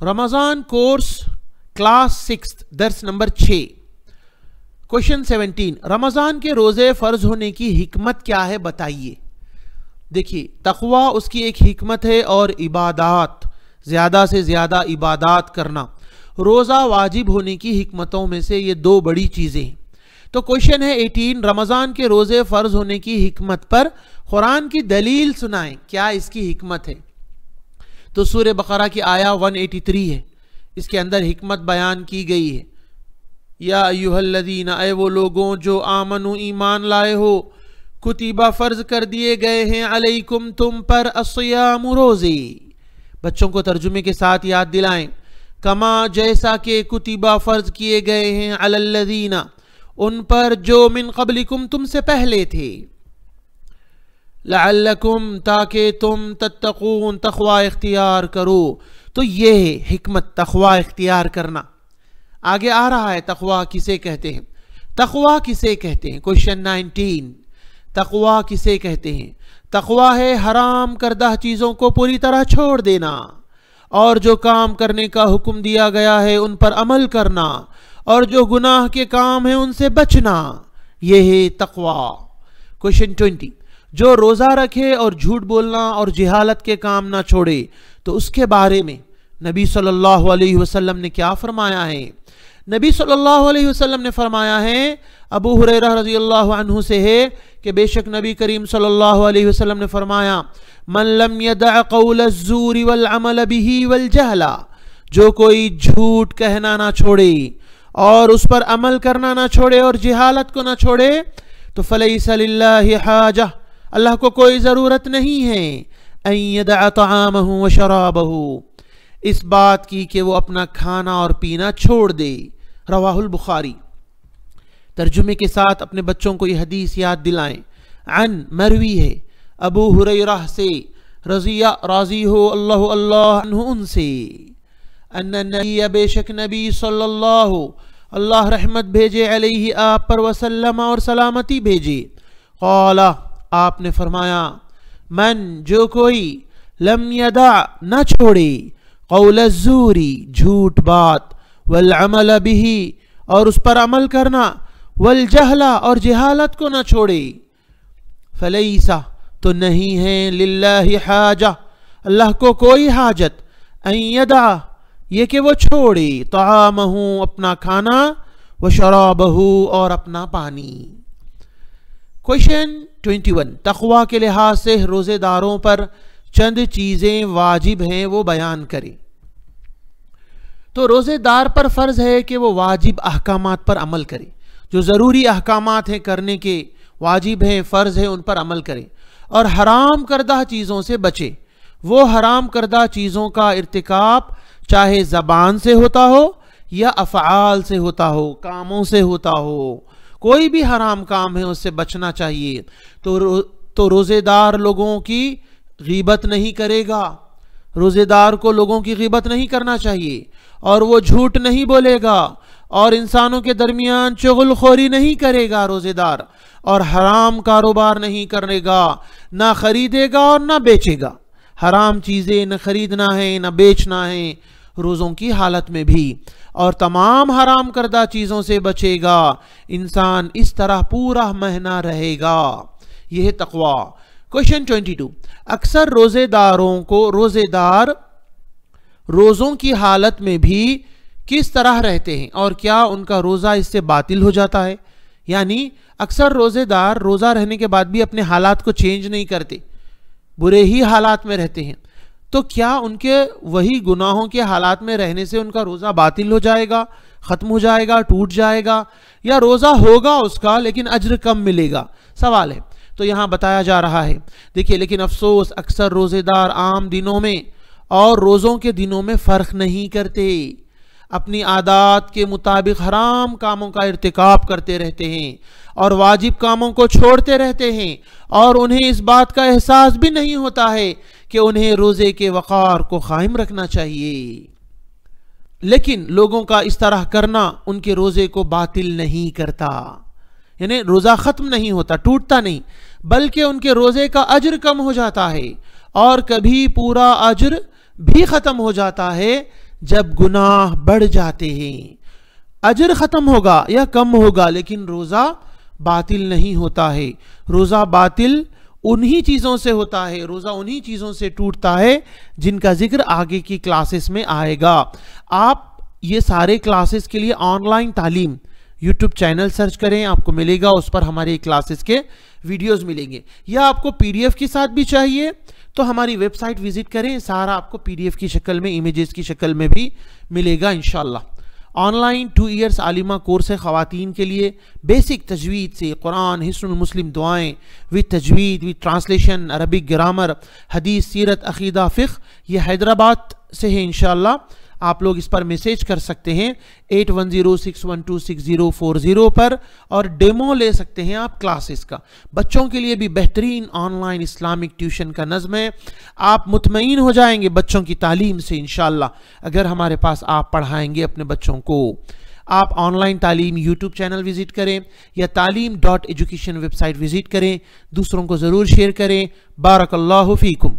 رمضان course class 6 درس number 6 question 17 رمضان کے روزے فرض ہونے کی حکمت کیا ہے بتائیے۔ دیکھیے تقوی اس کی ایک حکمت ہے اور عبادات زیادہ سے زیادہ عبادات کرنا روزہ واجب ہونے کی حکمتوں میں سے یہ دو بڑی چیزیں ہیں۔ تو کوشچن ہے 18 رمضان کے روزے فرض ہونے کی حکمت پر قرآن کی دلیل سنائیں، کیا اس کی حکمت ہے؟ تو سورہ بقرہ کی آیہ 183 ہے، اس کے اندر حکمت بیان کی گئی ہے۔ یا ایھا الذین، اے وہ لوگوں جو آمنو ایمان لائے ہو، کتبہ فرض کر دیے گئے ہیں، علیکم تم پر، الصیام روزے۔ بچوں کو ترجمے کے ساتھ یاد دلائیں، کما جیسا کہ کتبہ فرض کیے گئے ہیں، علی الذین ان پر جو من قبلکم تم سے پہلے تھے، لعلکم تاکہ تم تتقون تقوی اختیار کرو۔ تو یہ ہے حکمت، تقوی اختیار کرنا۔ آگے آ رہا ہے تقوی کسے کہتے ہیں، تقوی کسے کہتے ہیں۔ کوشچن 19 تقوی کسے کہتے ہیں؟ تقوی ہے حرام کردہ چیزوں کو پوری طرح چھوڑ دینا، اور جو کام کرنے کا حکم دیا گیا ہے ان پر عمل کرنا، اور جو گناہ کے کام ہیں ان سے بچنا، یہ ہے تقوی۔ کوشچن 20 جو روزہ رکھے اور جھوٹ بولنا اور جہالت کے کام نہ چھوڑے، تو اس کے بارے میں نبی صلی اللہ علیہ وسلم نے کیا فرمایا ہے؟ نبی صلی اللہ علیہ وسلم نے فرمایا ہے، ابو ہریرہ رضی اللہ عنہ سے ہے کہ بے شک نبی کریم صلی اللہ علیہ وسلم نے فرمایا، من لم يدع قول الزور والعمل به والجہل، جو کوئی جھوٹ کہنا نہ چھوڑے اور اس پر عمل کرنا نہ چھوڑے اور جہالت کو نہ چھوڑے، تو فلیس للہ حاجہ، اللہ کو کوئی ضرورت نہیں ہے، ان یدع طعامہ وشرابہ، اس بات کی کہ وہ اپنا کھانا اور پینا چھوڑ دے۔ رواہ البخاری۔ ترجمے کے ساتھ اپنے بچوں کو یہ حدیث یاد دلائیں۔ عن مروی ہے ابو ہریرہ سے، راضی ہو اللہ عنہ ان سے، ان النبی بے شک نبی صلی اللہ رحمت بھیجے علیہ آپ پر، وسلم اور سلامتی بھیجے، قال آپ نے فرمایا، من جو کوئی، لم یدع نہ چھوڑے، قول الزوری جھوٹ بات، والعمل به اور اس پر عمل کرنا، والجہل اور جہالت کو نہ چھوڑے، فلیسا تو نہیں ہے، للہ حاجہ اللہ کو کوئی حاجت، ان یدع یہ کہ وہ چھوڑے، طعامہ اپنا کھانا، وشرابہ اور اپنا پانی۔ کوشچن 21 تقوی کے لحاظ سے روزے داروں پر چند چیزیں واجب ہیں وہ بیان کریں۔ تو روزے دار پر فرض ہے کہ وہ واجب احکامات پر عمل کرے، جو ضروری احکامات ہیں کرنے کے، واجب ہیں، فرض ہے، ان پر عمل کرے، اور حرام کردہ چیزوں سے بچے۔ وہ حرام کردہ چیزوں کا ارتکاب چاہے زبان سے ہوتا ہو یا افعال سے ہوتا ہو، کاموں سے ہوتا ہو، کوئی بھی حرام کام ہے اس سے بچنا چاہیے۔ تو روزے دار لوگوں کی غیبت نہیں کرے گا، روزے دار کو لوگوں کی غیبت نہیں کرنا چاہیے، اور وہ جھوٹ نہیں بولے گا، اور انسانوں کے درمیان چغل خوری نہیں کرے گا روزے دار، اور حرام کاروبار نہیں کرے گا، نہ خریدے گا اور نہ بیچے گا، حرام چیزیں نہ خریدنا ہے نہ بیچنا ہے روزوں کی حالت میں بھی، اور تمام حرام کردہ چیزوں سے بچے گا، انسان اس طرح پورا مہینہ رہے گا۔ یہ ہے تقوی۔ کوشچن 22 اکثر روزے دار روزوں کی حالت میں بھی کس طرح رہتے ہیں، اور کیا ان کا روزہ اس سے باطل ہو جاتا ہے؟ یعنی اکثر روزے دار روزہ رہنے کے بعد بھی اپنے حالات کو چینج نہیں کرتے، برے ہی حالات میں رہتے ہیں، تو کیا ان کے وہی گناہوں کے حالات میں رہنے سے ان کا روزہ باطل ہو جائے گا، ختم ہو جائے گا، ٹوٹ جائے گا، یا روزہ ہوگا اس کا لیکن اجر کم ملے گا؟ سوال ہے۔ تو یہاں بتایا جا رہا ہے، دیکھیے لیکن افسوس اکثر روزے دار عام دنوں میں اور روزوں کے دنوں میں فرق نہیں کرتے، اپنی عادات کے مطابق حرام کاموں کا ارتکاب کرتے رہتے ہیں اور واجب کاموں کو چھوڑتے رہتے ہیں، اور انہیں اس بات کا احساس بھی نہیں ہوتا ہے کہ انہیں روزے کے وقار کو قائم رکھنا چاہیے۔ لیکن لوگوں کا اس طرح کرنا ان کے روزے کو باطل نہیں کرتا، یعنی روزہ ختم نہیں ہوتا، ٹوٹتا نہیں، بلکہ ان کے روزے کا اجر کم ہو جاتا ہے، اور کبھی پورا اجر بھی ختم ہو جاتا ہے، جب گناہ بڑھ جاتے ہیں، اجر ختم ہوگا یا کم ہوگا لیکن روزہ باطل نہیں ہوتا ہے. روزہ باطل انہی چیزوں سے ہوتا ہے، روزہ انہی چیزوں سے ٹوٹتا ہے جن کا ذکر آگے کی کلاسز میں آئے گا. آپ یہ سارے کلاسز کے لیے آن لائن تعلیم یوٹیوب چینل سرچ کریں، آپ کو ملے گا، اس پر ہمارے کلاسز کے ویڈیوز ملیں گے. یا آپ کو پی ڈی ایف کے ساتھ بھی چاہیے تو ہماری ویب سائٹ وزٹ کریں، سارا آپ کو پی ڈی ایف کی شکل میں، امیجز کی شکل میں بھی ملے گا انشاءاللہ. آن لائن 2 ایئرس عالمہ کورس ہے خواتین کے لیے، بیسک تجوید سے قرآن، حصن المسلم دعائیں وتھ تجوید وتھ ٹرانسلیشن، عربک گرامر، حدیث، سیرت، عقیدہ، فقہ. یہ حیدرآباد سے ہے انشاءاللہ. آپ لوگ اس پر میسیج کر سکتے ہیں 8106126040 پر اور ڈیمو لے سکتے ہیں آپ کلاسز کا. بچوں کے لیے بھی بہترین آن لائن اسلامک ٹیوشن کا نظم ہے. آپ مطمئن ہو جائیں گے بچوں کی تعلیم سے انشاءاللہ اگر ہمارے پاس آپ پڑھائیں گے اپنے بچوں کو. آپ آن لائن تعلیم یوٹیوب چینل وزٹ کریں یا تعلیم.education ویب سائٹ وزٹ کریں. دوسروں کو ضرور شیئر کریں. بارک اللہ فیکم.